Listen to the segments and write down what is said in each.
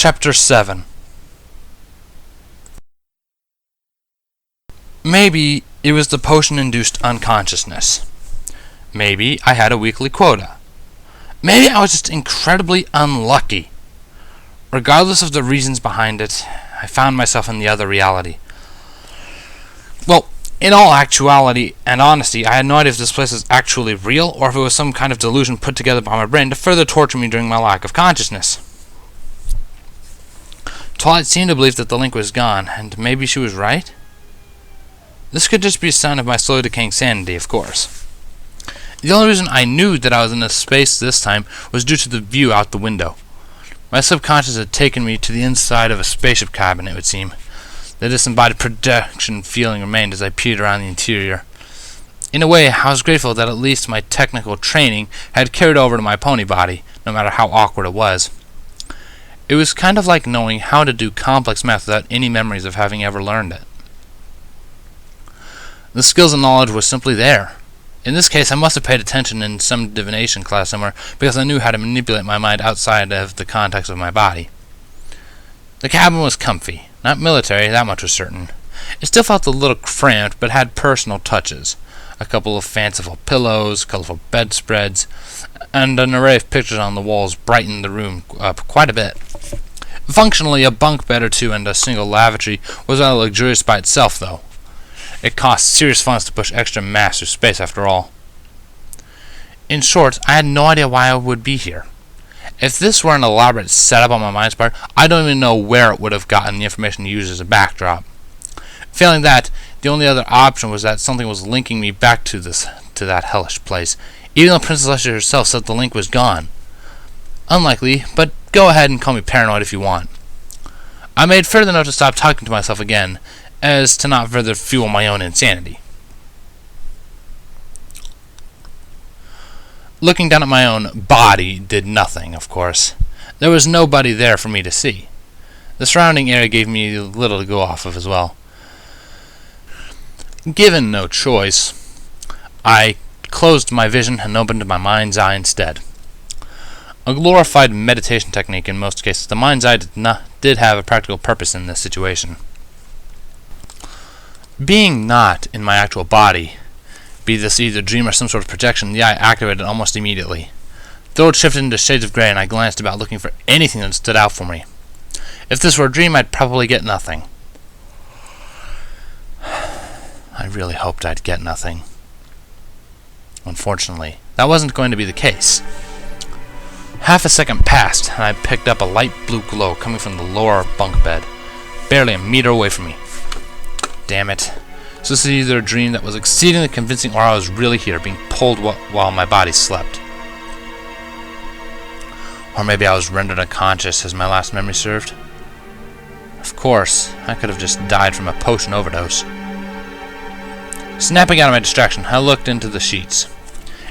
Chapter 7. Maybe it was the potion-induced unconsciousness. Maybe I had a weekly quota. Maybe I was just incredibly unlucky. Regardless of the reasons behind it, I found myself in the other reality. Well, in all actuality and honesty, I had no idea if this place was actually real or if it was some kind of delusion put together by my brain to further torture me during my lack of consciousness. Twilight seemed to believe that the link was gone, and maybe she was right? This could just be a sign of my slowly decaying sanity, of course. The only reason I knew that I was in this space this time was due to the view out the window. My subconscious had taken me to the inside of a spaceship cabin, it would seem. The disembodied projection feeling remained as I peered around the interior. In a way, I was grateful that at least my technical training had carried over to my pony body, no matter how awkward it was. It was kind of like knowing how to do complex math without any memories of having ever learned it. The skills and knowledge was simply there. In this case, I must have paid attention in some divination class somewhere because I knew how to manipulate my mind outside of the context of my body. The cabin was comfy. Not military, that much was certain. It still felt a little cramped, but had personal touches. A couple of fanciful pillows, colorful bedspreads, and an array of pictures on the walls brightened the room up quite a bit. Functionally, a bunk bed or two and a single lavatory was rather luxurious by itself, though. It cost serious funds to push extra mass through space, after all. In short, I had no idea why I would be here. If this were an elaborate setup on my mind's part, I don't even know where it would have gotten the information used as a backdrop. Failing that, the only other option was that something was linking me back to that hellish place, even though Princess Leslie herself said the link was gone. Unlikely, but go ahead and call me paranoid if you want. I made further note to stop talking to myself again, as to not further fuel my own insanity. Looking down at my own body did nothing, of course. There was nobody there for me to see. The surrounding area gave me little to go off of as well. Given no choice, I closed my vision and opened my mind's eye instead. A glorified meditation technique in most cases, the mind's eye did have a practical purpose in this situation. Being not in my actual body, be this either dream or some sort of projection, the eye activated almost immediately. Though it shifted into shades of gray and I glanced about looking for anything that stood out for me. If this were a dream, I'd probably get nothing. I really hoped I'd get nothing. Unfortunately, that wasn't going to be the case. Half a second passed, and I picked up a light blue glow coming from the lower bunk bed, barely a meter away from me. Damn it. So this is either a dream that was exceedingly convincing or I was really here, being pulled while my body slept. Or maybe I was rendered unconscious as my last memory served. Of course, I could have just died from a potion overdose. Snapping out of my distraction, I looked into the sheets.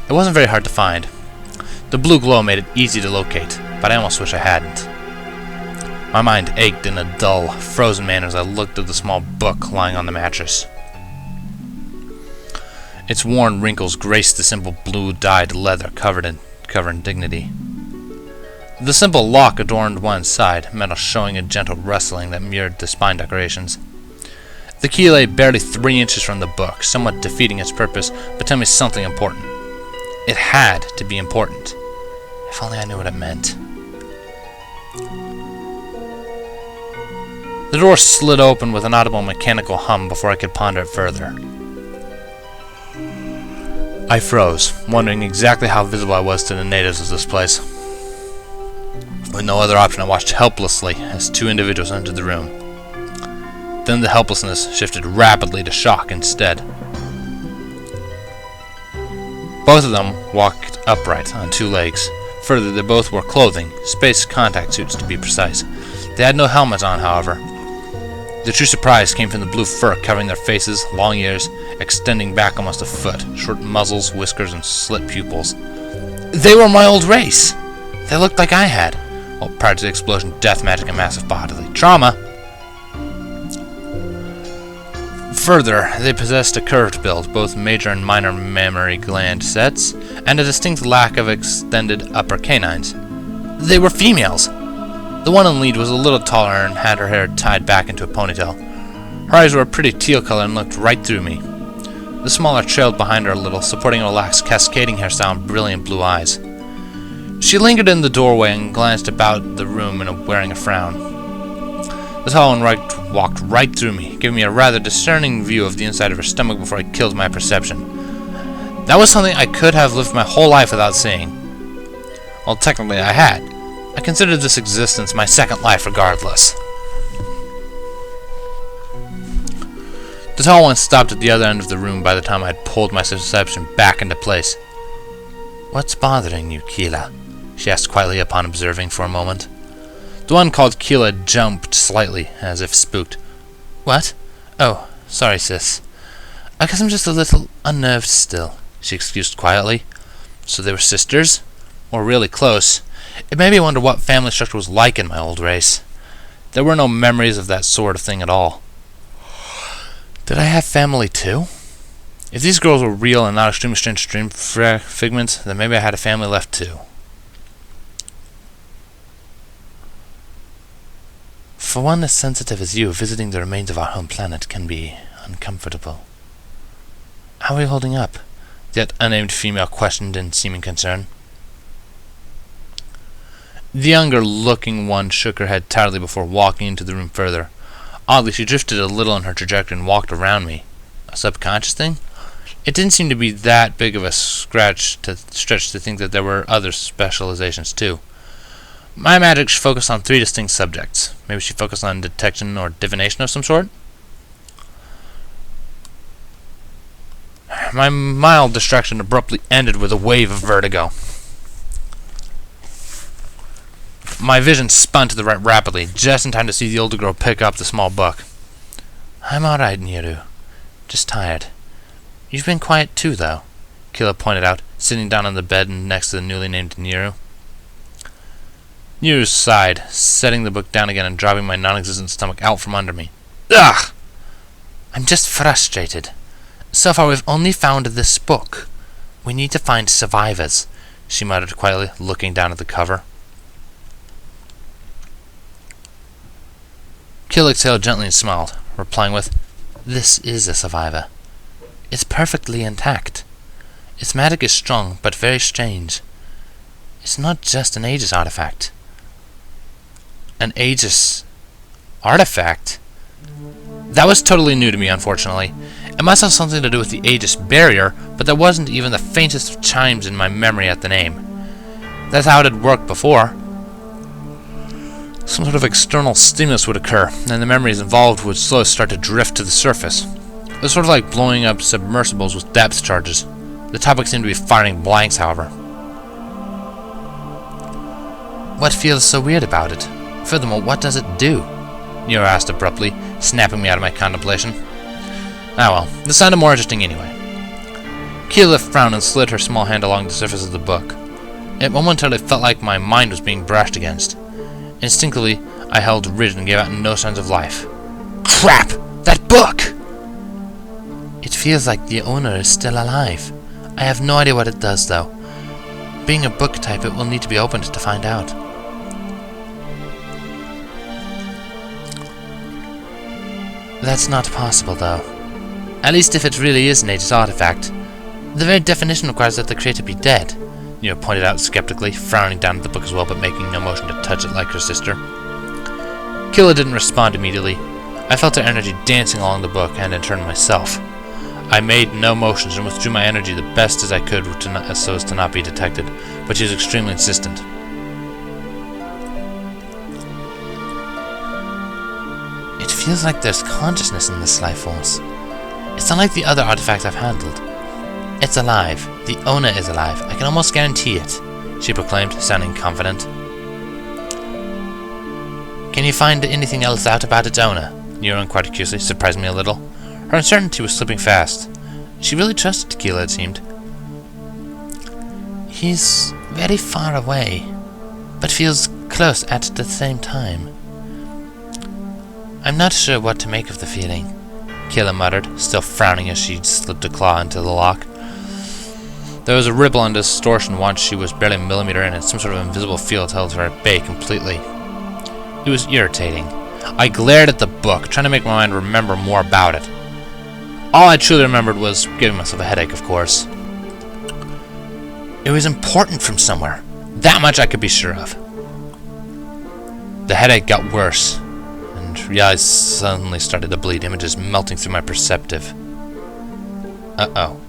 It wasn't very hard to find. The blue glow made it easy to locate, but I almost wish I hadn't. My mind ached in a dull, frozen manner as I looked at the small book lying on the mattress. Its worn wrinkles graced the simple blue-dyed leather covered in dignity. The simple lock adorned one side, metal showing a gentle rustling that mirrored the spine decorations. The key lay barely 3 inches from the book, somewhat defeating its purpose, but telling me something important. It had to be important. If only I knew what it meant. The door slid open with an audible mechanical hum before I could ponder it further. I froze, wondering exactly how visible I was to the natives of this place. With no other option, I watched helplessly as 2 individuals entered the room. Then the helplessness shifted rapidly to shock instead. Both of them walked upright on 2 legs. Further, they both wore clothing, space contact suits to be precise. They had no helmets on, however. The true surprise came from the blue fur covering their faces, long ears, extending back almost a foot, short muzzles, whiskers, and slit pupils. They were my old race! They looked like I had. Well, prior to the explosion, death, magic, and massive bodily trauma. Further, they possessed a curved build, both major and minor mammary gland sets, and a distinct lack of extended upper canines. They were females! The one in lead was a little taller and had her hair tied back into a ponytail. Her eyes were a pretty teal color and looked right through me. The smaller trailed behind her a little, supporting a relaxed, cascading hairstyle and brilliant blue eyes. She lingered in the doorway and glanced about the room wearing a frown. The tall one walked right through me, giving me a rather discerning view of the inside of her stomach before I killed my perception. That was something I could have lived my whole life without seeing. Well, technically I had. I considered this existence my second life regardless. The tall one stopped at the other end of the room by the time I had pulled my perception back into place. "What's bothering you, Keela?" she asked quietly upon observing for a moment. The one called Keela jumped slightly, as if spooked. "What? Oh, sorry, sis. I guess I'm just a little unnerved still," she excused quietly. So they were sisters? Or really close? It made me wonder what family structure was like in my old race. There were no memories of that sort of thing at all. Did I have family too? If these girls were real and not extremely strange dream figments, then maybe I had a family left too. For one as sensitive as you, visiting the remains of our home planet can be uncomfortable. How are you holding up? That unnamed female questioned in seeming concern. The younger-looking one shook her head tiredly before walking into the room further. Oddly, she drifted a little in her trajectory and walked around me. A subconscious thing? It didn't seem to be that big of a stretch to think that there were other specializations too. My magic focused on 3 distinct subjects. Maybe she focused on detection or divination of some sort? My mild distraction abruptly ended with a wave of vertigo. My vision spun to the right rapidly, just in time to see the older girl pick up the small book. "I'm alright, Niru. Just tired. You've been quiet too, though," Keela pointed out, sitting down on the bed next to the newly named Niru. Niru sighed, setting the book down again and dropping my non-existent stomach out from under me. "Ugh! I'm just frustrated. So far we've only found this book. We need to find survivors," she muttered quietly, looking down at the cover. Kill exhaled gently and smiled, replying with, "This is a survivor. It's perfectly intact. Its magic is strong, but very strange. It's not just an Aegis artifact." An Aegis artifact? That was totally new to me, unfortunately. It must have something to do with the Aegis barrier, but there wasn't even the faintest of chimes in my memory at the name. That's how it had worked before. Some sort of external stimulus would occur, and the memories involved would slowly start to drift to the surface. It was sort of like blowing up submersibles with depth charges. The topic seemed to be firing blanks, however. "What feels so weird about it? Furthermore, what does it do?" Nero asked abruptly, snapping me out of my contemplation. Ah well, this sounded more interesting anyway. Keela frowned and slid her small hand along the surface of the book. It momentarily felt like my mind was being brushed against. Instinctively, I held rigid and gave out no signs of life. "Crap! That book!" "It feels like the owner is still alive. I have no idea what it does, though. Being a book type, it will need to be opened to find out." "That's not possible, though. At least if it really is an Aegis artifact. The very definition requires that the creator be dead," Neo pointed out skeptically, frowning down at the book as well, but making no motion to touch it like her sister. Killa didn't respond immediately. I felt her energy dancing along the book, and in turn myself. I made no motions and withdrew my energy the best as I could so as to not be detected, but she was extremely insistent. "It feels like there's consciousness in this life force. It's unlike the other artifacts I've handled. It's alive. The owner is alive. I can almost guarantee it," she proclaimed, sounding confident. "Can you find anything else out about its owner?" Nero inquired curiously, surprising me a little. Her uncertainty was slipping fast. She really trusted Tequila, it seemed. "He's very far away, but feels close at the same time. I'm not sure what to make of the feeling," Kayla muttered, still frowning as she slipped a claw into the lock. There was a ripple and distortion once she was barely a millimeter in, and some sort of invisible field held her at bay completely. It was irritating. I glared at the book, trying to make my mind remember more about it. All I truly remembered was giving myself a headache, of course. It was important from somewhere. That much I could be sure of. The headache got worse, and reality suddenly started to bleed, images melting through my perceptive. Uh-oh.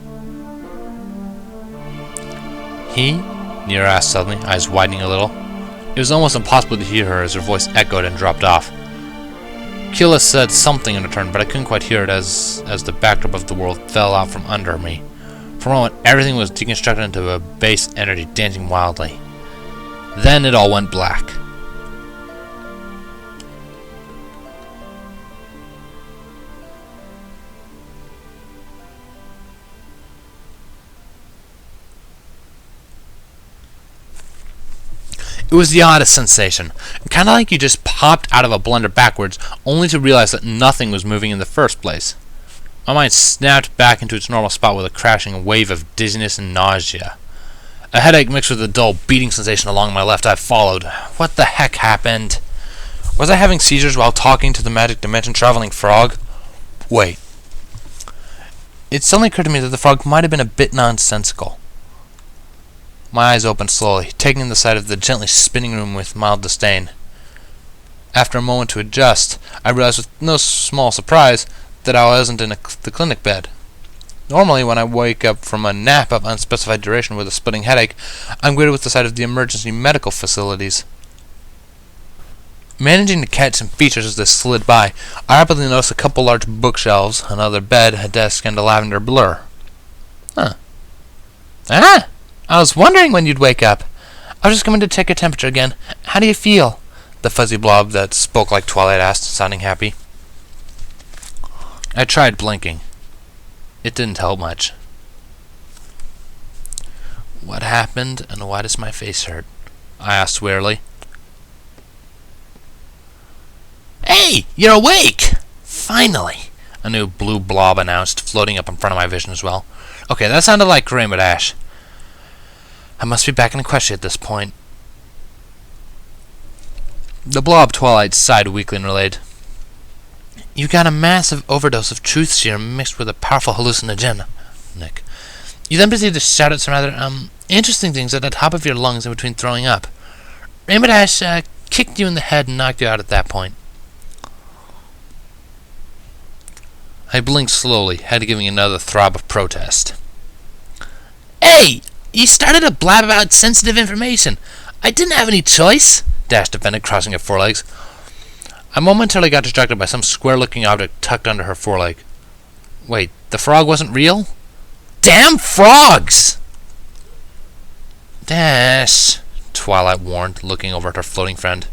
He? Nira asked suddenly, eyes widening a little. It was almost impossible to hear her as her voice echoed and dropped off. Keela said something in return, but I couldn't quite hear it as the backdrop of the world fell out from under me. For a moment, everything was deconstructed into a base energy dancing wildly. Then it all went black. It was the oddest sensation, kind of like you just popped out of a blender backwards, only to realize that nothing was moving in the first place. My mind snapped back into its normal spot with a crashing wave of dizziness and nausea. A headache mixed with a dull beating sensation along my left eye followed. What the heck happened? Was I having seizures while talking to the magic dimension traveling frog? Wait. It suddenly occurred to me that the frog might have been a bit nonsensical. My eyes opened slowly, taking in the sight of the gently spinning room with mild disdain. After a moment to adjust, I realized with no small surprise that I wasn't in the clinic bed. Normally, when I wake up from a nap of unspecified duration with a splitting headache, I'm greeted with the sight of the emergency medical facilities. Managing to catch some features as they slid by, I rapidly noticed a couple large bookshelves, another bed, a desk, and a lavender blur. Huh. Ah! I was wondering when you'd wake up. I was just coming to check your temperature again. How do you feel? The fuzzy blob that spoke like Twilight asked, sounding happy. I tried blinking. It didn't help much. What happened, and why does my face hurt? I asked wearily. Hey, you're awake! Finally! A new blue blob announced, floating up in front of my vision as well. Okay, that sounded like Rainbow Dash. I must be back in Equestria at this point. The blob Twilight sighed weakly and relayed. You got a massive overdose of truth serum mixed with a powerful hallucinogen, Nick. You then proceeded to shout out some rather, interesting things at the top of your lungs in between throwing up. Rainbow Dash, kicked you in the head and knocked you out at that point. I blinked slowly, head giving another throb of protest. Hey! You started to blab about sensitive information. I didn't have any choice, Dash defended, crossing her forelegs. I momentarily got distracted by some square-looking object tucked under her foreleg. Wait, the frog wasn't real? Damn frogs! Dash, Twilight warned, looking over at her floating friend.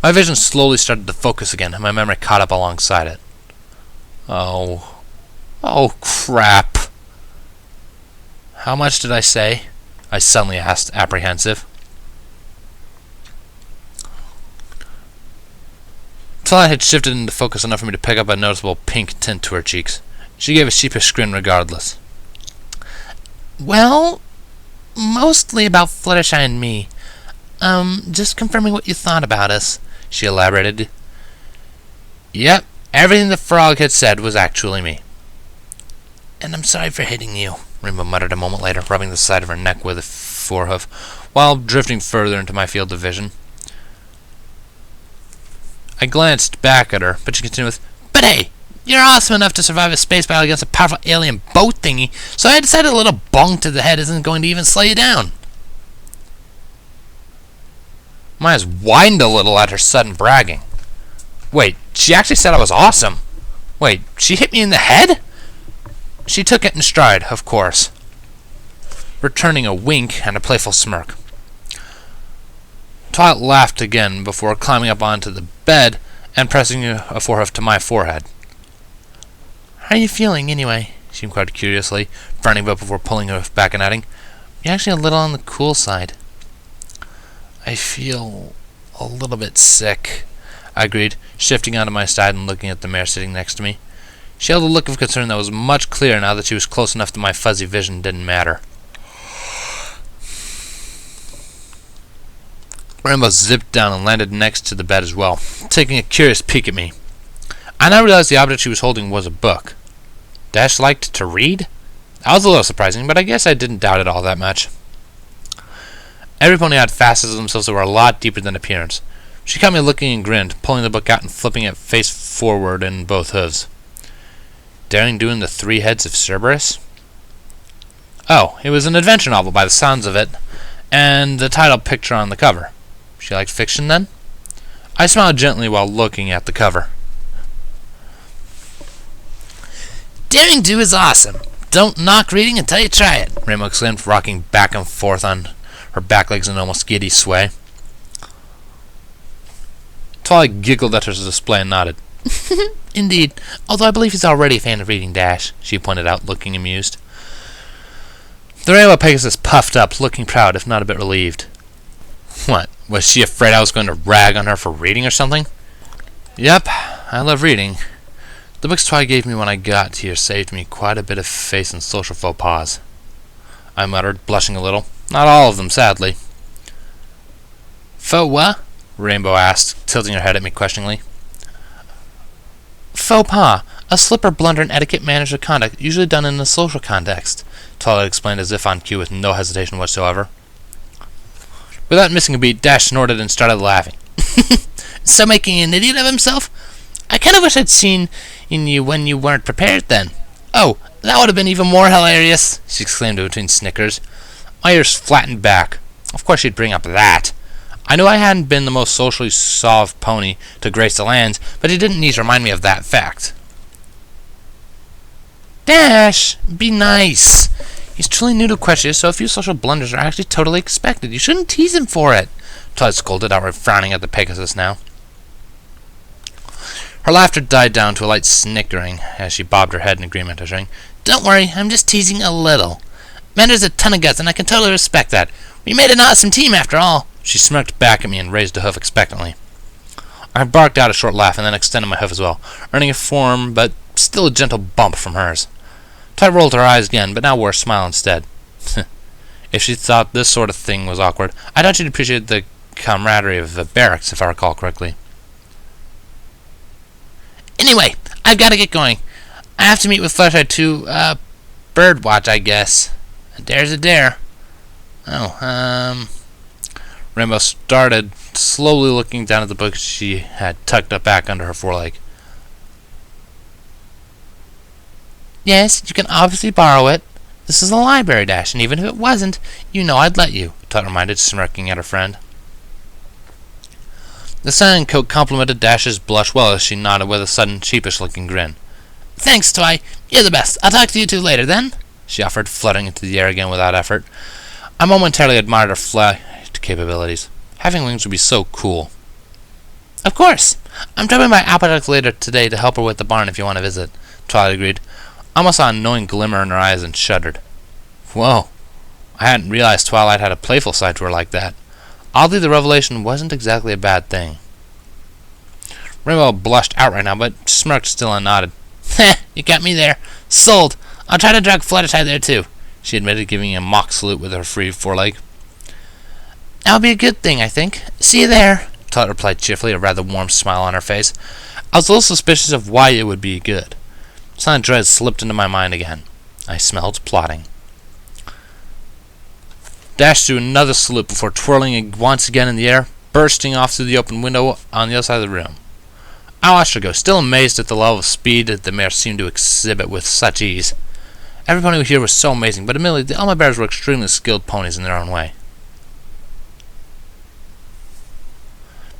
My vision slowly started to focus again, and my memory caught up alongside it. Oh, crap. How much did I say? I suddenly asked, apprehensive. Twilight had shifted into focus enough for me to pick up a noticeable pink tint to her cheeks. She gave a sheepish grin regardless. Well, mostly about Fluttershy and me. Just confirming what you thought about us, she elaborated. Yep, everything the frog had said was actually me. And I'm sorry for hitting you, Rainbow muttered a moment later, rubbing the side of her neck with a forehoof, while drifting further into my field of vision. I glanced back at her, but she continued with, But hey, you're awesome enough to survive a space battle against a powerful alien boat thingy, so I decided a little bonk to the head isn't going to even slow you down. My eyes widened a little at her sudden bragging. Wait, she actually said I was awesome. Wait, she hit me in the head? She took it in stride, of course, returning a wink and a playful smirk. Twilight laughed again before climbing up onto the bed and pressing a forehoof to my forehead. How are you feeling, anyway? She inquired curiously, frowning a bit before pulling her back and adding, You're actually a little on the cool side. I feel a little bit sick, I agreed, shifting onto my side and looking at the mare sitting next to me. She held a look of concern that was much clearer now that she was close enough that my fuzzy vision didn't matter. Rainbow zipped down and landed next to the bed as well, taking a curious peek at me. I now realized the object she was holding was a book. Dash liked to read? That was a little surprising, but I guess I didn't doubt it all that much. Every pony had facets of themselves that were a lot deeper than appearance. She caught me looking and grinned, pulling the book out and flipping it face forward in both hooves. Daring doing the 3 heads of Cerberus? Oh, it was an adventure novel by the sounds of it, and the title picture on the cover. She liked fiction, then? I smiled gently while looking at the cover. Daring do is awesome. Don't knock reading until you try it, Rainbow exclaimed, rocking back and forth on her back legs in an almost giddy sway. Twilight giggled at her display and nodded. Indeed, although I believe he's already a fan of reading, Dash, she pointed out, looking amused. The Rainbow Pegasus puffed up, looking proud, if not a bit relieved. What, was she afraid I was going to rag on her for reading or something? Yep, I love reading. The books Twilight gave me when I got here saved me quite a bit of face and social faux pas, I muttered, blushing a little. Not all of them, sadly. Faux what? Rainbow asked, tilting her head at me questioningly. Faux pas, a slip or blunder in etiquette, manners, or conduct, usually done in a social context, Twilight explained as if on cue with no hesitation whatsoever. Without missing a beat, Dash snorted and started laughing. So making an idiot of himself? I kind of wish I'd seen in you when you weren't prepared then. Oh, that would have been even more hilarious, she exclaimed between snickers. My ears flattened back. Of course she'd bring up that. I knew I hadn't been the most socially solved pony to grace the lands, but he didn't need to remind me of that fact. Dash, be nice. He's truly new to Equestria, so a few social blunders are actually totally expected. You shouldn't tease him for it, Twilight scolded, outright frowning at the Pegasus now. Her laughter died down to a light snickering as she bobbed her head in agreement, uttering, Don't worry, I'm just teasing a little. Mander's a ton of guts, and I can totally respect that. We made an awesome team, after all. She smirked back at me and raised a hoof expectantly. I barked out a short laugh and then extended my hoof as well, earning a firm but still a gentle bump from hers. Twilight rolled her eyes again, but now wore a smile instead. If she thought this sort of thing was awkward, I thought she'd appreciate the camaraderie of the barracks, if I recall correctly. Anyway, I've got to get going. I have to meet with Flashlight to, birdwatch, I guess. A dare's a dare. Oh, Rainbow started, slowly looking down at the book she had tucked up back under her foreleg. Yes, you can obviously borrow it. This is a library, Dash, and even if it wasn't, you know I'd let you, Twilight reminded, smirking at her friend. The sun coat complimented Dash's blush well as she nodded with a sudden sheepish-looking grin. Thanks, Twi. You're the best. I'll talk to you two later, then, she offered, fluttering into the air again without effort. I momentarily admired her flight capabilities. Having wings would be so cool. Of course. I'm dropping by Applejack later today to help her with the barn if you want to visit, Twilight agreed. I almost saw a knowing glimmer in her eyes and shuddered. Whoa. I hadn't realized Twilight had a playful side to her like that. Oddly, the revelation wasn't exactly a bad thing. Rainbow blushed outright now, but smirked still and nodded. Heh, you got me there. Sold. I'll try to drag Fluttershy there, too, she admitted, giving a mock salute with her free foreleg. That'll be a good thing, I think. See you there, Twilight replied cheerfully, a rather warm smile on her face. I was a little suspicious of why it would be good. Silent dread slipped into my mind again. I smelled plotting. Dashed through another salute before twirling once again in the air, bursting off through the open window on the other side of the room. I watched her go, still amazed at the level of speed that the mare seemed to exhibit with such ease. Every pony here was so amazing, but admittedly, the Elma Bears were extremely skilled ponies in their own way.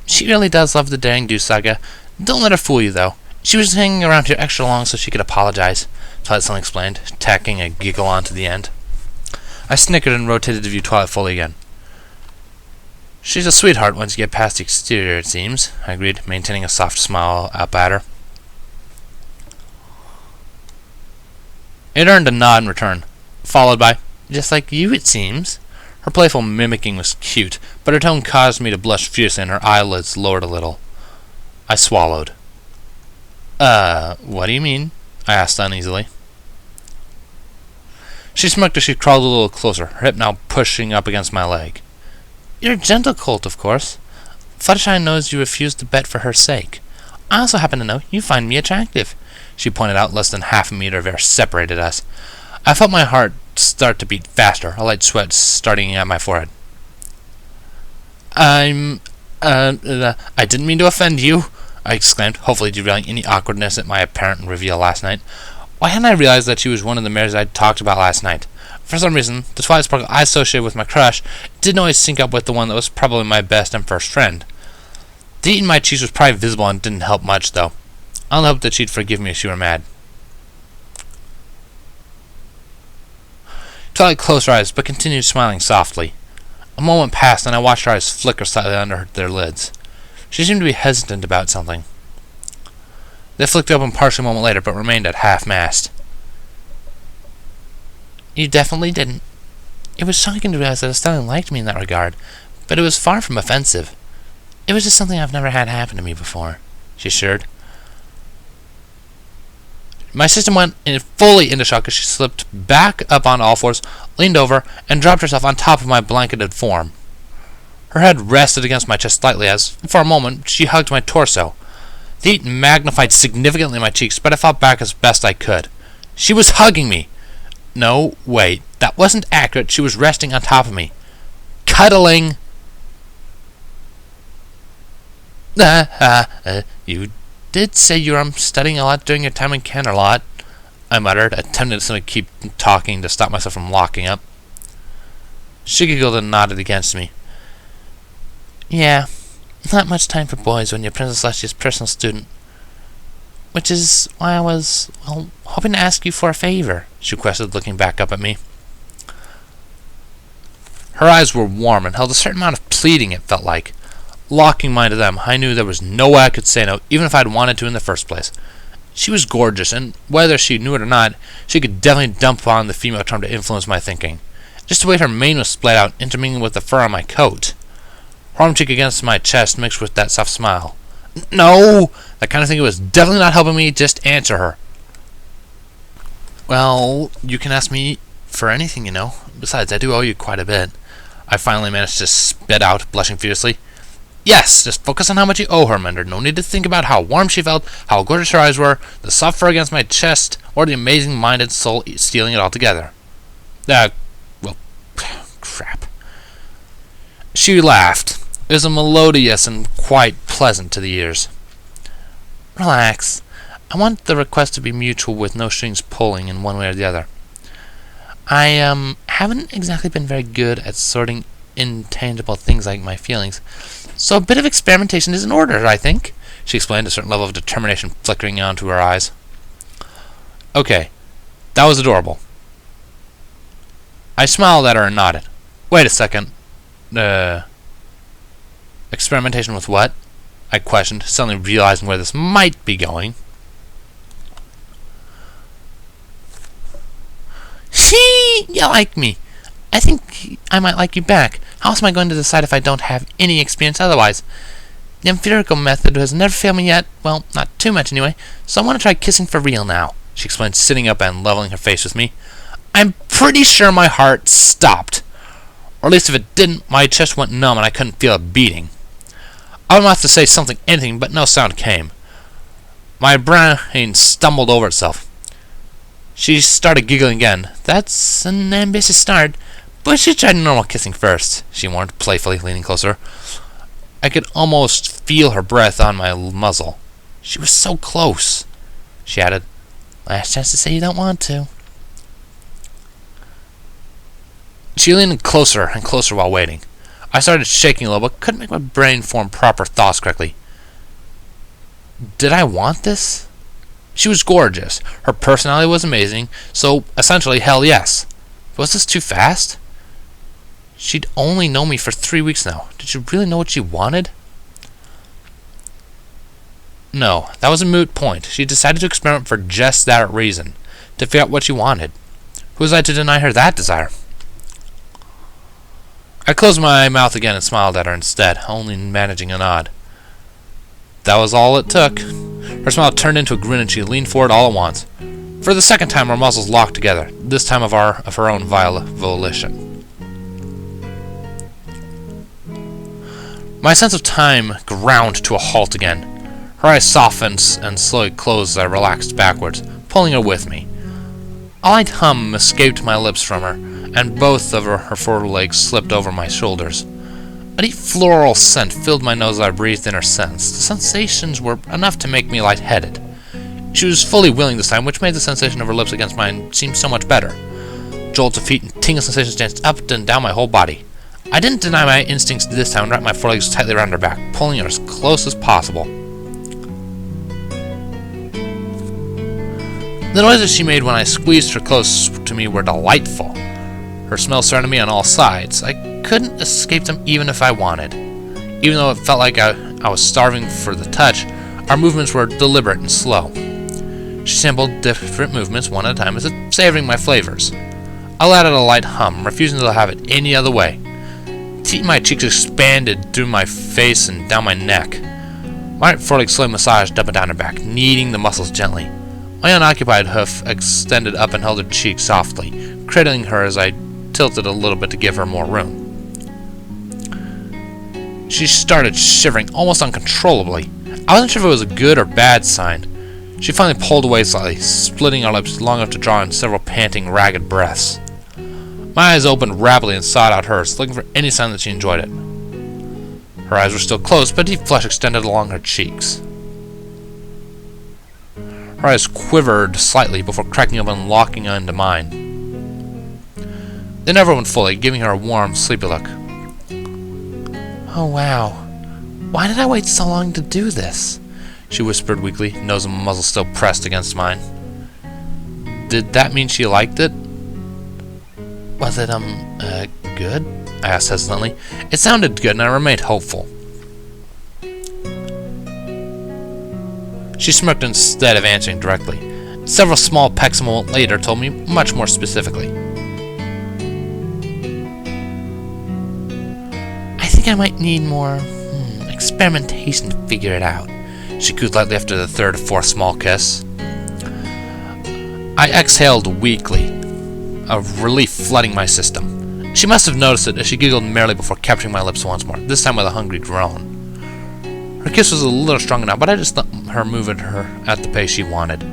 She really does love the Daring Do saga. Don't let her fool you, though. She was hanging around here extra long so she could apologize, Twilight suddenly explained, tacking a giggle onto the end. I snickered and rotated to view Twilight fully again. She's a sweetheart once you get past the exterior, it seems, I agreed, maintaining a soft smile up at her. It earned a nod in return, followed by, just like you, it seems. Her playful mimicking was cute, but her tone caused me to blush fiercely and her eyelids lowered a little. I swallowed. What do you mean? I asked uneasily. She smirked as she crawled a little closer, her hip now pushing up against my leg. You're a gentle colt, of course. Fluttershy knows you refused to bet for her sake. I also happen to know you find me attractive. She pointed out less than half a meter of air separated us. I felt my heart start to beat faster, a light sweat starting at my forehead. I didn't mean to offend you, I exclaimed, hopefully derailing any awkwardness at my apparent reveal last night. Why hadn't I realized that she was one of the mares I'd talked about last night? For some reason, the twilight sparkle I associated with my crush didn't always sync up with the one that was probably my best and first friend. The heat in my cheeks was probably visible and didn't help much, though. I only hoped that she'd forgive me if she were mad. Twilight closed her eyes, but continued smiling softly. A moment passed, and I watched her eyes flicker slightly under their lids. She seemed to be hesitant about something. They flicked open partially a moment later, but remained at half-mast. You definitely didn't. It was shocking to realize that Estella liked me in that regard, but it was far from offensive. It was just something I've never had happen to me before, she assured. My system went fully into shock as she slipped back up on all fours, leaned over, and dropped herself on top of my blanketed form. Her head rested against my chest slightly as, for a moment, she hugged my torso. The heat magnified significantly my cheeks, but I fought back as best I could. She was hugging me! No, wait, that wasn't accurate. She was resting on top of me. Cuddling! You did say you were studying a lot during your time in Canterlot, I muttered, attempting to keep talking to stop myself from locking up. She giggled and nodded against me. Yeah, not much time for boys when you're Princess Celestia's personal student. Which is why I was, hoping to ask you for a favor, she requested, looking back up at me. Her eyes were warm and held a certain amount of pleading, it felt like. Locking mine to them, I knew there was no way I could say no, even if I'd wanted to in the first place. She was gorgeous, and whether she knew it or not, she could definitely dump on the female charm to influence my thinking. Just the way her mane was splayed out, intermingling with the fur on my coat. Her arm cheek against my chest mixed with that soft smile. No! That kind of thing was definitely not helping me. Just answer her. Well, you can ask me for anything, you know. Besides, I do owe you quite a bit. I finally managed to spit out, blushing fiercely. Yes, just focus on how much you owe her, Mender. No need to think about how warm she felt, how gorgeous her eyes were, the soft fur against my chest, or the amazing-minded soul stealing it all together. Crap. She laughed. It was melodious and quite pleasant to the ears. Relax. I want the request to be mutual with no strings pulling in one way or the other. I, haven't exactly been very good at sorting intangible things like my feelings, so a bit of experimentation is in order, I think, she explained, a certain level of determination flickering onto her eyes. Okay, that was adorable. I smiled at her and nodded. Wait a second. Experimentation with what? I questioned, suddenly realizing where this might be going. You like me. I think I might like you back. How else am I going to decide if I don't have any experience otherwise? The empirical method has never failed me yet. Well, not too much anyway. So I want to try kissing for real now, she explained, sitting up and leveling her face with me. I'm pretty sure my heart stopped. Or at least if it didn't, my chest went numb and I couldn't feel it beating. I would have to say anything, but no sound came. My brain stumbled over itself. She started giggling again. That's an ambitious start, but we should try normal kissing first, she warned, playfully, leaning closer. I could almost feel her breath on my muzzle. She was so close, she added. Last chance to say you don't want to. She leaned closer and closer while waiting. I started shaking a little, but couldn't make my brain form proper thoughts correctly. Did I want this? She was gorgeous. Her personality was amazing, so essentially, hell yes. Was this too fast? She'd only known me for 3 weeks now. Did she really know what she wanted? No, that was a moot point. She decided to experiment for just that reason, to figure out what she wanted. Who was I to deny her that desire? I closed my mouth again and smiled at her instead, only managing a nod. That was all it took. Her smile turned into a grin and she leaned forward all at once. For the second time, our muzzles locked together, this time of her own volition. My sense of time ground to a halt again. Her eyes softened and slowly closed as I relaxed backwards, pulling her with me. A light hum escaped my lips from her, and both of her forelegs slipped over my shoulders. A deep floral scent filled my nose as I breathed in her scents. The sensations were enough to make me lightheaded. She was fully willing this time, which made the sensation of her lips against mine seem so much better. Jolts of feet and tingling sensations danced up and down my whole body. I didn't deny my instincts this time and wrapped my forelegs tightly around her back, pulling her as close as possible. The noises she made when I squeezed her close to me were delightful. Her smell surrounded me on all sides. I couldn't escape them even if I wanted. Even though it felt like I was starving for the touch, our movements were deliberate and slow. She sampled different movements one at a time as if savoring my flavors. I let out a light hum, refusing to have it any other way. My cheeks expanded through my face and down my neck. My right foreleg slowly massaged up and down her back, kneading the muscles gently. My unoccupied hoof extended up and held her cheek softly, cradling her as I tilted a little bit to give her more room. She started shivering almost uncontrollably. I wasn't sure if it was a good or bad sign. She finally pulled away slightly, splitting her lips long enough to draw in several panting, ragged breaths. My eyes opened rapidly and sought out hers, looking for any sign that she enjoyed it. Her eyes were still closed, but a deep flush extended along her cheeks. Her eyes quivered slightly before cracking open and locking into mine. They never went fully, giving her a warm, sleepy look. "Oh, wow. Why did I wait so long to do this?" she whispered weakly, nose and muzzle still pressed against mine. Did that mean she liked it? Was it, good? I asked hesitantly. It sounded good, and I remained hopeful. She smirked instead of answering directly. Several small pecks a moment later told me much more specifically. "I think I might need more experimentation to figure it out," she cooed lightly after the third or fourth small kiss. I exhaled weakly, a relief flooding my system. She must have noticed it as she giggled merrily before capturing my lips once more, this time with a hungry groan. Her kiss was a little stronger now, but I just let her move at her at the pace she wanted.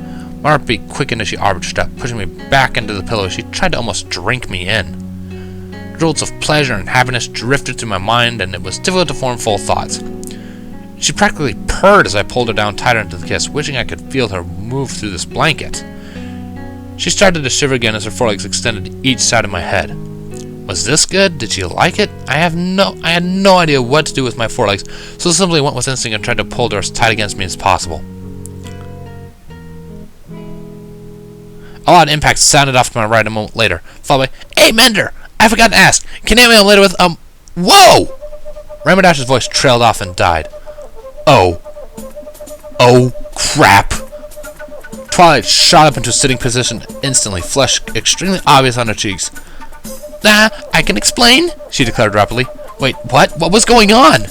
My heartbeat quickened as she arched up, pushing me back into the pillow as she tried to almost drink me in. Jolts of pleasure and happiness drifted through my mind, and it was difficult to form full thoughts. She practically purred as I pulled her down tighter into the kiss, wishing I could feel her move through this blanket. She started to shiver again as her forelegs extended to each side of my head. Was this good? Did she like it? I had no idea what to do with my forelegs, so I simply went with instinct and tried to pull her as tight against me as possible. A loud impact sounded off to my right a moment later, followed by, "Hey, Mender! I forgot to ask. Can you hit me up later with, whoa!" Rainbow Dash's voice trailed off and died. Oh, crap. Twilight shot up into a sitting position instantly, flush extremely obvious on her cheeks. I can explain," she declared rapidly. "Wait, what? What was going on?"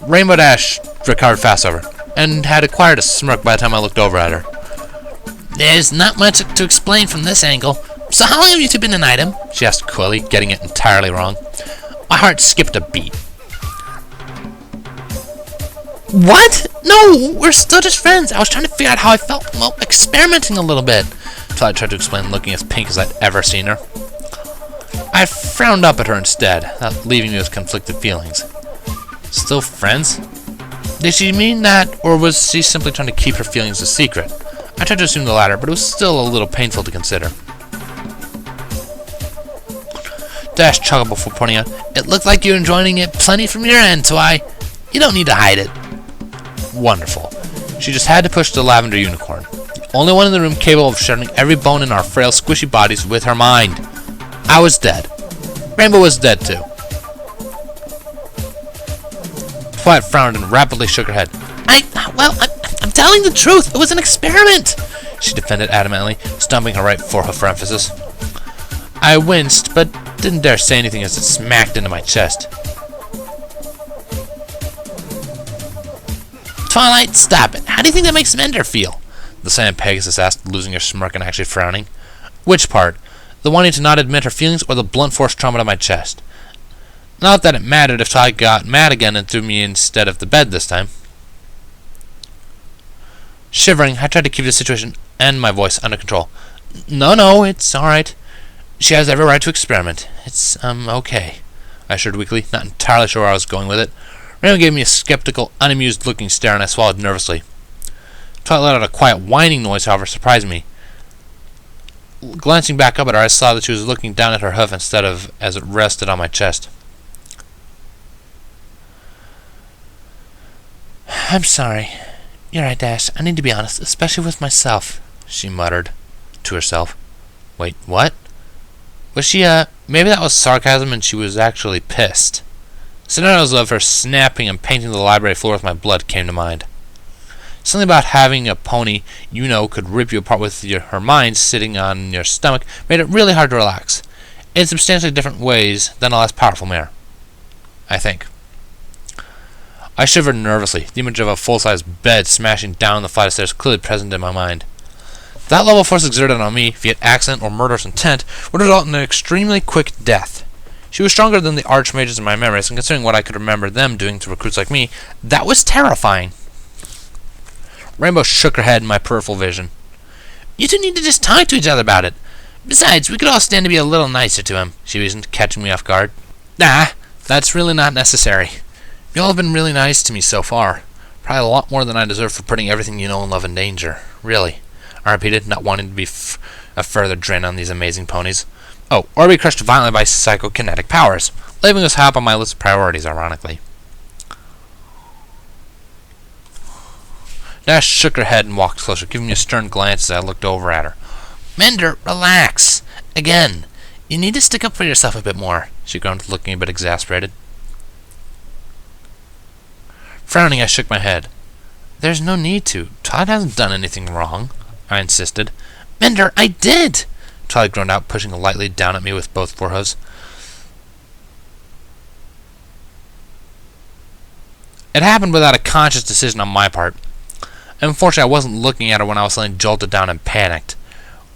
Rainbow Dash recovered fast over, and had acquired a smirk by the time I looked over at her. "There's not much to explain from this angle. So how long have you two been an item?" she asked coyly, getting it entirely wrong. My heart skipped a beat. "What? No, we're still just friends. I was trying to figure out how I felt, experimenting a little bit," Twilight tried to explain, looking as pink as I'd ever seen her. I frowned up at her instead, leaving me with conflicted feelings. Still friends? Did she mean that, or was she simply trying to keep her feelings a secret? I tried to assume the latter, but it was still a little painful to consider. Dash chuckled before pointing out, "It looked like you're enjoying it plenty from your end, so you don't need to hide it." Wonderful. She just had to push the lavender unicorn. The only one in the room capable of shattering every bone in our frail, squishy bodies with her mind. I was dead. Rainbow was dead too. Twilight frowned and rapidly shook her head. I'm telling the truth. It was an experiment," she defended adamantly, stumping her right forehead for emphasis. I winced, but didn't dare say anything as it smacked into my chest. "Twilight, stop it. How do you think that makes Mender feel?" the Sand Pegasus asked, losing her smirk and actually frowning. Which part? The wanting to not admit her feelings, or the blunt force trauma to my chest? Not that it mattered if Twilight got mad again and threw me instead of the bed this time. Shivering, I tried to keep the situation and my voice under control. No, it's alright. She has every right to experiment. It's, okay, I assured weakly, not entirely sure where I was going with it. Raymond gave me a skeptical, unamused-looking stare, and I swallowed nervously. Twilight let out a quiet whining noise, however, surprised me. Glancing back up at her, I saw that she was looking down at her hoof instead of as it rested on my chest. I'm sorry. You're right, Dash. I need to be honest, especially with myself, she muttered to herself. Wait, what? Was she, maybe that was sarcasm and she was actually pissed. Scenarios of her snapping and painting the library floor with my blood came to mind. Something about having a pony you know could rip you apart with her mind sitting on your stomach made it really hard to relax, in substantially different ways than a less powerful mare, I think. I shivered nervously, the image of a full-size bed smashing down the flight of stairs clearly present in my mind. That level of force exerted on me, be it accident or murderous intent, would result in an extremely quick death. She was stronger than the archmages in my memories, and considering what I could remember them doing to recruits like me, that was terrifying. Rainbow shook her head in my peripheral vision. You two need to just talk to each other about it. Besides, we could all stand to be a little nicer to him, she reasoned, catching me off guard. Nah, that's really not necessary. You all have been really nice to me so far. Probably a lot more than I deserve for putting everything you know in love in danger. Really, I repeated, not wanting to be a further drain on these amazing ponies. Oh, or be crushed violently by psychokinetic powers, leaving us high up on my list of priorities, ironically. Dash shook her head and walked closer, giving me a stern glance as I looked over at her. Mender, relax. Again, you need to stick up for yourself a bit more, she groaned, looking a bit exasperated. Frowning, I shook my head. There's no need to. Twilight hasn't done anything wrong, I insisted. Mender, I did! Twilight groaned out, pushing lightly down at me with both forehooves. It happened without a conscious decision on my part. Unfortunately, I wasn't looking at her when I was suddenly jolted down and panicked.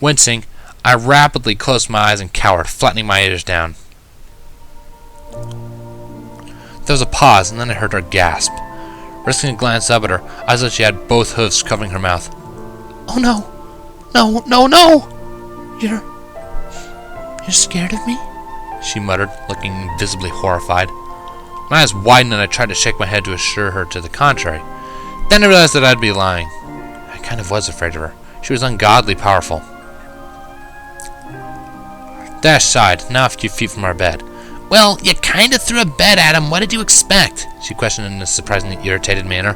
Wincing, I rapidly closed my eyes and cowered, flattening my ears down. There was a pause, and then I heard her gasp. Risking a glance up at her, I saw she had both hooves covering her mouth. Oh no! No! You're scared of me? She muttered, looking visibly horrified. My eyes widened and I tried to shake my head to assure her to the contrary. Then I realized that I'd be lying. I kind of was afraid of her. She was ungodly powerful. Dash sighed, now a few feet from our bed. Well, you kinda threw a bed at him. What did you expect? She questioned in a surprisingly irritated manner.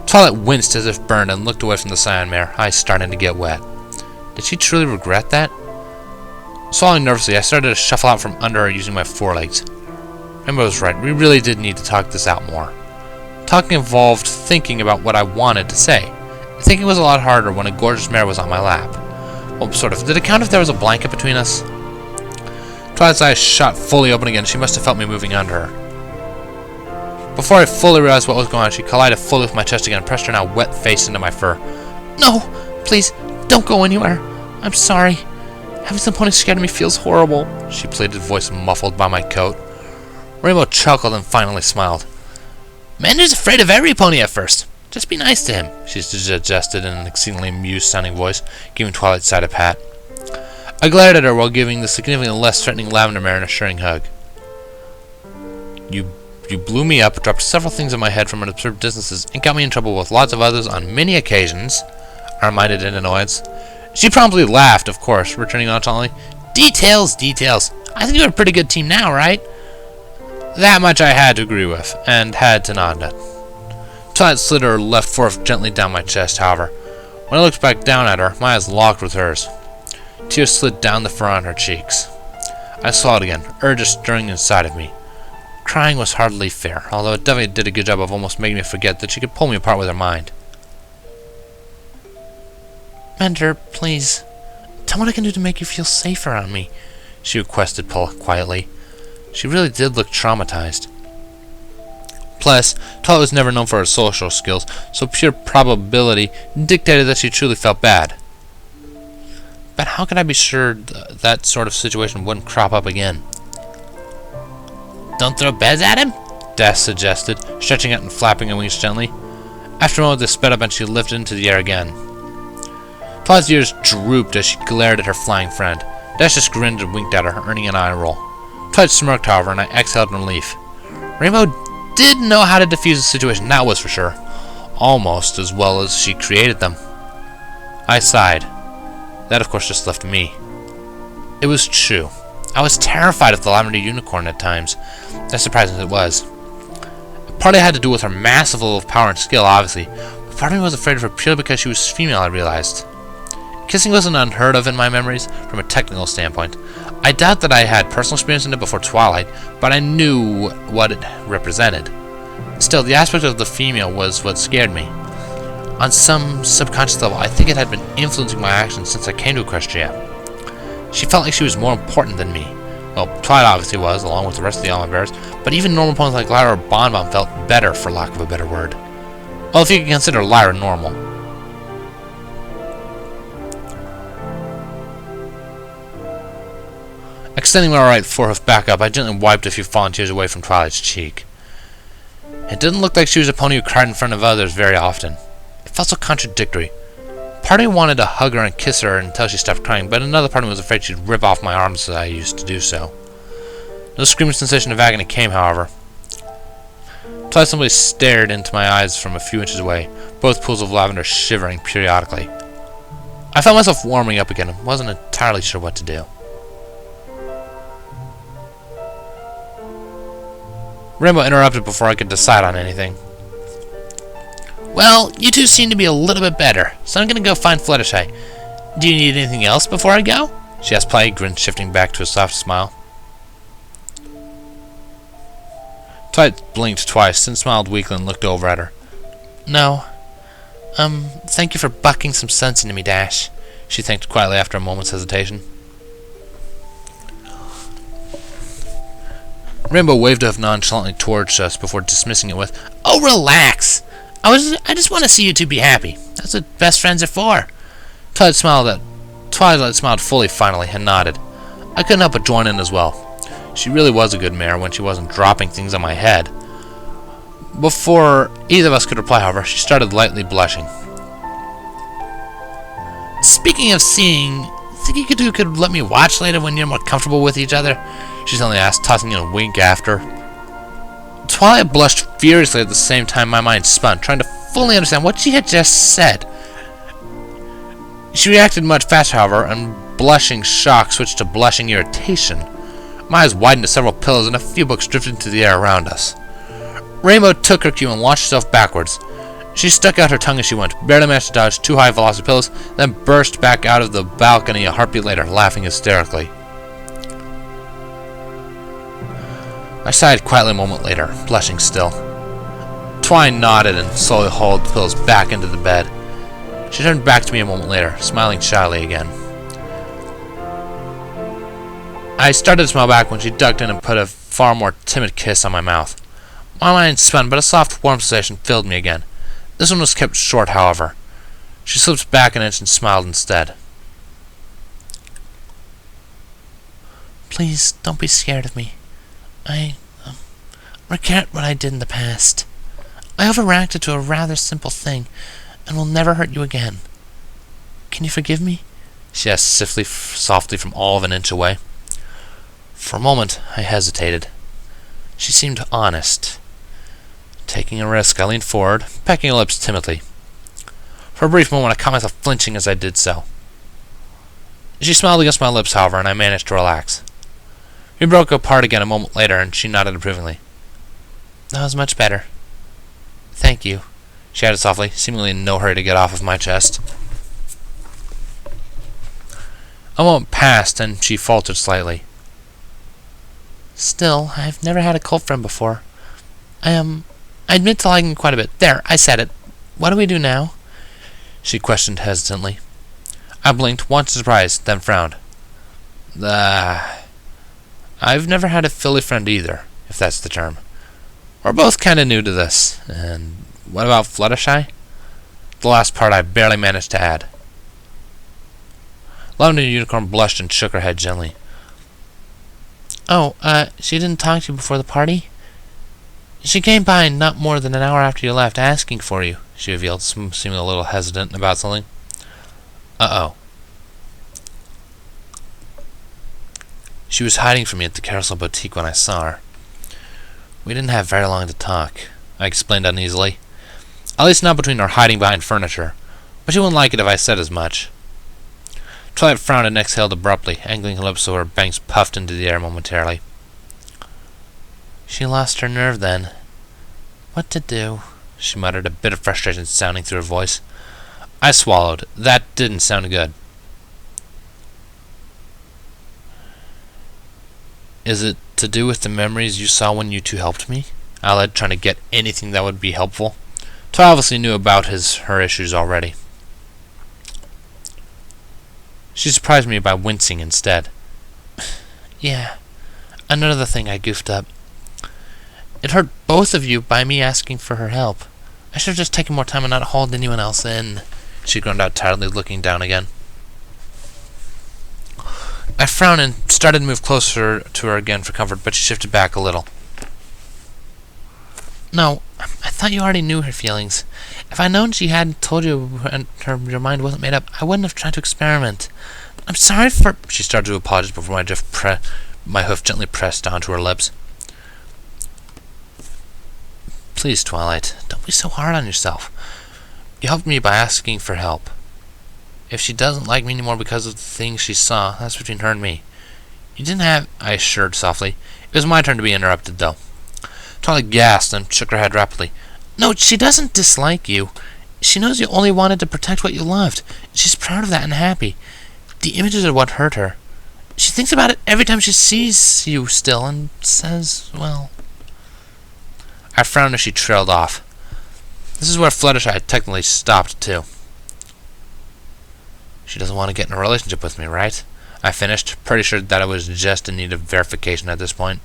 Twilight winced as if burned and looked away from the Scion mare, eyes starting to get wet. Did she truly regret that? Swallowing nervously, I started to shuffle out from under her using my forelegs. Rainbow was right. We really did need to talk this out more. Talking involved thinking about what I wanted to say. Thinking was a lot harder when a gorgeous mare was on my lap. Well, sort of. Did it count if there was a blanket between us? Twilight's eyes shot fully open again. She must have felt me moving under her. Before I fully realized what was going on, she collided fully with my chest again and pressed her now wet face into my fur. No! Please, don't go anywhere. I'm sorry. Having some pony scared of me feels horrible, she pleaded, voice muffled by my coat. Rainbow chuckled and finally smiled. Mender's afraid of every pony at first. Just be nice to him, she suggested in an exceedingly amused-sounding voice, giving Twilight's side a pat. I glared at her while giving the significantly less threatening lavender mare an assuring hug. You blew me up, dropped several things in my head from absurd distances, and got me in trouble with lots of others on many occasions, I reminded in annoyance. She promptly laughed, of course, returning nonchalantly. Details. I think you're a pretty good team now, right? That much I had to agree with, and had to nod at. Twilight slid her left forearm gently down my chest, however. When I looked back down at her, my eyes locked with hers. Tears slid down the fur on her cheeks. I swallowed again, urges stirring inside of me. Crying was hardly fair, although it definitely did a good job of almost making me forget that she could pull me apart with her mind. Mender, please, tell me what I can do to make you feel safe around me, she requested quietly. She really did look traumatized. Plus, Twilight was never known for her social skills, so pure probability dictated that she truly felt bad. But how could I be sure that sort of situation wouldn't crop up again? Don't throw beds at him? Dash suggested, stretching out and flapping her wings gently. After a moment, they sped up and she lifted into the air again. Twilight's ears drooped as she glared at her flying friend. Dash just grinned and winked at her, earning an eye roll. Twilight smirked, however, and I exhaled in relief. Rainbow did know how to defuse the situation, that was for sure. Almost as well as she created them. I sighed. That, of course, just left me. It was true. I was terrified of the lavender unicorn at times, as surprising as it was. Partly had to do with her massive level of power and skill, obviously, but part of me was afraid of her purely because she was female, I realized. Kissing wasn't unheard of in my memories, from a technical standpoint. I doubt that I had personal experience in it before Twilight, but I knew what it represented. Still, the aspect of the female was what scared me. On some subconscious level, I think it had been influencing my actions since I came to Equestria. She felt like she was more important than me. Well, Twilight obviously was, along with the rest of the Alma Bears, but even normal opponents like Lyra or Bonbon felt better, for lack of a better word. Well, if you can consider Lyra normal. Extending my right forehoof back up, I gently wiped a few fallen tears away from Twilight's cheek. It didn't look like she was a pony who cried in front of others very often. It felt so contradictory. Part of me wanted to hug her and kiss her until she stopped crying, but another part of me was afraid she'd rip off my arms as I used to do so. No screaming sensation of agony came, however. Twilight simply stared into my eyes from a few inches away, both pools of lavender shivering periodically. I felt myself warming up again and wasn't entirely sure what to do. Rainbow interrupted before I could decide on anything. Well, you two seem to be a little bit better, so I'm gonna go find Fluttershy. Do you need anything else before I go? She asked politely, grin shifting back to a soft smile. Twilight blinked twice, then smiled weakly and looked over at her. No. Thank you for bucking some sense into me, Dash, she thanked quietly after a moment's hesitation. Rainbow waved off nonchalantly towards us before dismissing it with, "Oh, relax! I just want to see you two be happy. That's what best friends are for." Twilight smiled fully finally and nodded. I couldn't help but join in as well. She really was a good mare when she wasn't dropping things on my head. Before either of us could reply, however, she started lightly blushing. "Speaking of seeing, think you two could let me watch later when you're more comfortable with each other?" she suddenly asked, tossing in a wink after. Twilight blushed furiously at the same time my mind spun, trying to fully understand what she had just said. She reacted much faster, however, and blushing shock switched to blushing irritation. My eyes widened to several pillows, and a few books drifted into the air around us. Rainbow took her cue and launched herself backwards. She stuck out her tongue as she went, barely managed to dodge two high-velocity pillows, then burst back out of the balcony a heartbeat later, laughing hysterically. I sighed quietly a moment later, blushing still. Twine nodded and slowly hauled the pillows back into the bed. She turned back to me a moment later, smiling shyly again. I started to smile back when she ducked in and put a far more timid kiss on my mouth. My mind spun, but a soft, warm sensation filled me again. This one was kept short, however. She slipped back an inch and smiled instead. "Please, don't be scared of me. I regret what I did in the past. I overreacted to a rather simple thing, and will never hurt you again. Can you forgive me?" she asked softly from all of an inch away. For a moment, I hesitated. She seemed honest. Taking a risk, I leaned forward, pecking her lips timidly. For a brief moment, I caught myself flinching as I did so. She smiled against my lips, however, and I managed to relax. We broke apart again a moment later, and she nodded approvingly. "That was much better. Thank you," she added softly, seemingly in no hurry to get off of my chest. A moment passed, and she faltered slightly. "Still, I've never had a cult friend before. I admit to liking quite a bit. There, I said it. What do we do now?" she questioned hesitantly. I blinked, once in surprise, then frowned. I've never had a filly friend either, if that's the term. We're both kinda new to this. And what about Fluttershy? The last part I barely managed to add. Lavender Unicorn blushed and shook her head gently. Oh, she didn't talk to you before the party? She came by not more than an hour after you left, asking for you, she revealed, seeming a little hesitant about something. Uh-oh. She was hiding from me at the Carousel Boutique when I saw her. We didn't have very long to talk, I explained uneasily. At least not between her hiding behind furniture, but she wouldn't like it if I said as much. Twilight frowned and exhaled abruptly, angling her lips so her bangs puffed into the air momentarily. She lost her nerve then. What to do? She muttered, a bit of frustration sounding through her voice. I swallowed. That didn't sound good. Is it to do with the memories you saw when you two helped me? I led, trying to get anything that would be helpful. Twilight obviously knew about her issues already. She surprised me by wincing instead. Yeah, another thing I goofed up. It hurt both of you by me asking for her help. I should have just taken more time and not hauled anyone else in. She groaned out tiredly, looking down again. I frowned and started to move closer to her again for comfort, but she shifted back a little. No, I thought you already knew her feelings. If I'd known she hadn't told you and your mind wasn't made up, I wouldn't have tried to experiment. I'm sorry for... She started to apologize before my hoof gently pressed onto her lips. Please, Twilight, don't be so hard on yourself. You helped me by asking for help. If she doesn't like me anymore because of the things she saw, that's between her and me. You didn't have... I assured softly. It was my turn to be interrupted, though. Twilight gasped and shook her head rapidly. No, she doesn't dislike you. She knows you only wanted to protect what you loved. She's proud of that and happy. The images are what hurt her. She thinks about it every time she sees you still and says, well... I frowned as she trailed off. This is where Fluttershy technically stopped, too. She doesn't want to get in a relationship with me, right? I finished, pretty sure that I was just in need of verification at this point.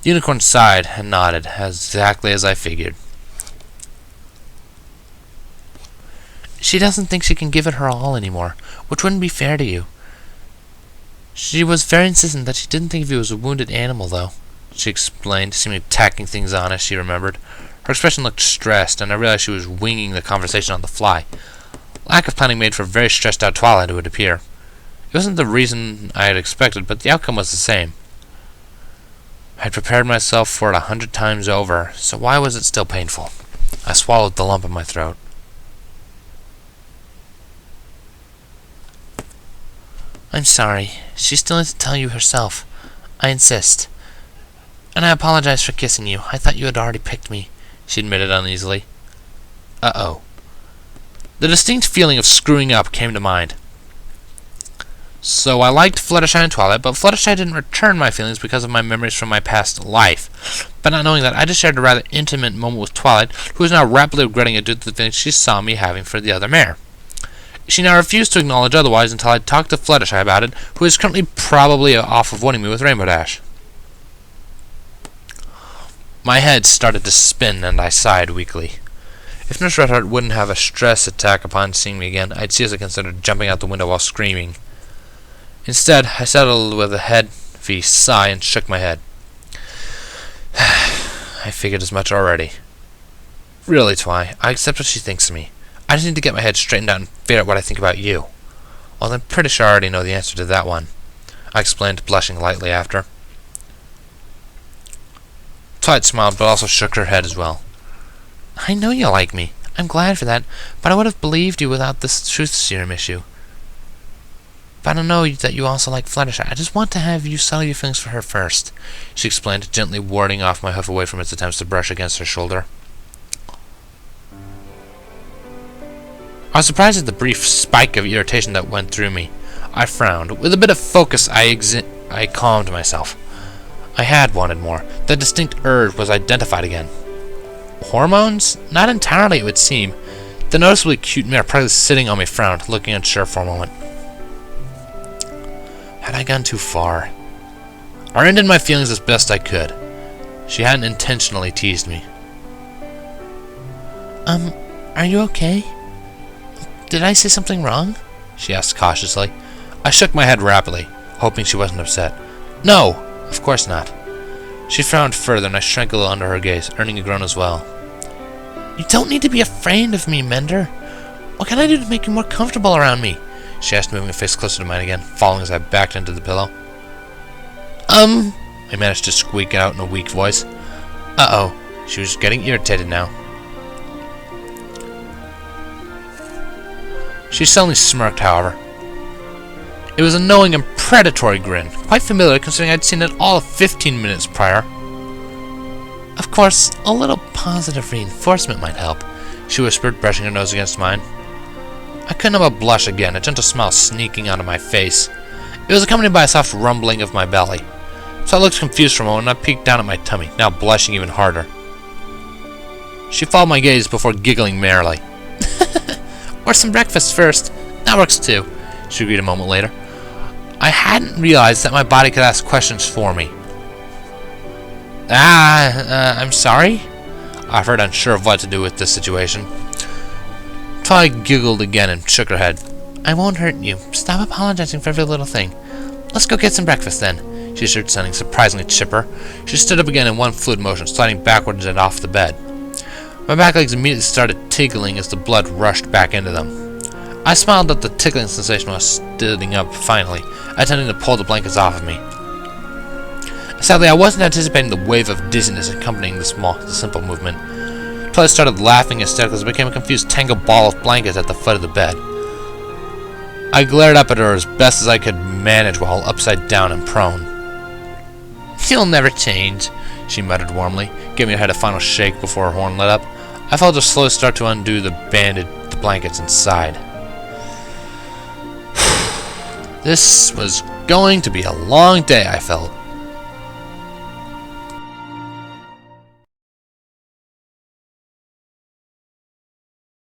The unicorn sighed and nodded, exactly as I figured. She doesn't think she can give it her all anymore, which wouldn't be fair to you. She was very insistent that she didn't think of you as a wounded animal, though, she explained, seemingly tacking things on as she remembered. Her expression looked stressed, and I realized she was winging the conversation on the fly. Lack of planning made for a very stressed-out Twilight, it would appear. It wasn't the reason I had expected, but the outcome was the same. I had prepared myself for it 100 times over, so why was it still painful? I swallowed the lump in my throat. I'm sorry. She still needs to tell you herself. I insist. And I apologize for kissing you. I thought you had already picked me, she admitted uneasily. Uh-oh. The distinct feeling of screwing up came to mind. So I liked Fluttershy and Twilight, but Fluttershy didn't return my feelings because of my memories from my past life. But not knowing that, I just shared a rather intimate moment with Twilight, who is now rapidly regretting it due to the feelings she saw me having for the other mare. She now refused to acknowledge otherwise until I talked to Fluttershy about it, who is currently probably off avoiding me with Rainbow Dash. My head started to spin, and I sighed weakly. If Nurse Redheart wouldn't have a stress attack upon seeing me again, I'd seriously consider jumping out the window while screaming. Instead, I settled with a heavy sigh and shook my head. I figured as much already. Really, Twi, I accept what she thinks of me. I just need to get my head straightened out and figure out what I think about you. Well, I'm pretty sure I already know the answer to that one, I explained, blushing lightly after. Twilight smiled, but also shook her head as well. I know you like me. I'm glad for that, but I would have believed you without this truth serum issue. But I know that you also like Fluttershy. I just want to have you settle your feelings for her first, she explained, gently warding off my hoof away from its attempts to brush against her shoulder. I was surprised at the brief spike of irritation that went through me. I frowned. With a bit of focus, I calmed myself. I had wanted more. That distinct urge was identified again. Hormones? Not entirely, it would seem. The noticeably cute mare practically sitting on me frowned, looking unsure for a moment. Had I gone too far? I reined in my feelings as best I could. She hadn't intentionally teased me. Are you okay? Did I say something wrong? She asked cautiously. I shook my head rapidly, hoping she wasn't upset. No! Of course not. She frowned further, and I shrank a little under her gaze, earning a groan as well. You don't need to be afraid of me, Mender. What can I do to make you more comfortable around me? She asked, moving her face closer to mine again, falling as I backed into the pillow. I managed to squeak out in a weak voice. Uh-oh. She was getting irritated now. She suddenly smirked, however. It was a knowing and predatory grin, quite familiar considering I'd seen it all 15 minutes prior. Of course, a little positive reinforcement might help, she whispered, brushing her nose against mine. I couldn't help but blush again, a gentle smile sneaking onto my face. It was accompanied by a soft rumbling of my belly. So I looked confused for a moment, and I peeked down at my tummy, now blushing even harder. She followed my gaze before giggling merrily. Or some breakfast first. That works too, she agreed a moment later. I hadn't realized that my body could ask questions for me. I'm sorry? I offered, unsure of what to do with this situation. Twilight giggled again and shook her head. I won't hurt you. Stop apologizing for every little thing. Let's go get some breakfast then, she assured, sounding surprisingly chipper. She stood up again in one fluid motion, sliding backwards and off the bed. My back legs immediately started tickling as the blood rushed back into them. I smiled at the tickling sensation while standing up finally, attempting to pull the blankets off of me. Sadly, I wasn't anticipating the wave of dizziness accompanying the simple movement. Twilight started laughing hysterically as it became a confused tangled ball of blankets at the foot of the bed. I glared up at her as best as I could manage while upside down and prone. You'll never change, she muttered warmly, giving her head a final shake before her horn lit up. I felt her slowly start to undo the blankets inside. This was going to be a long day, I felt.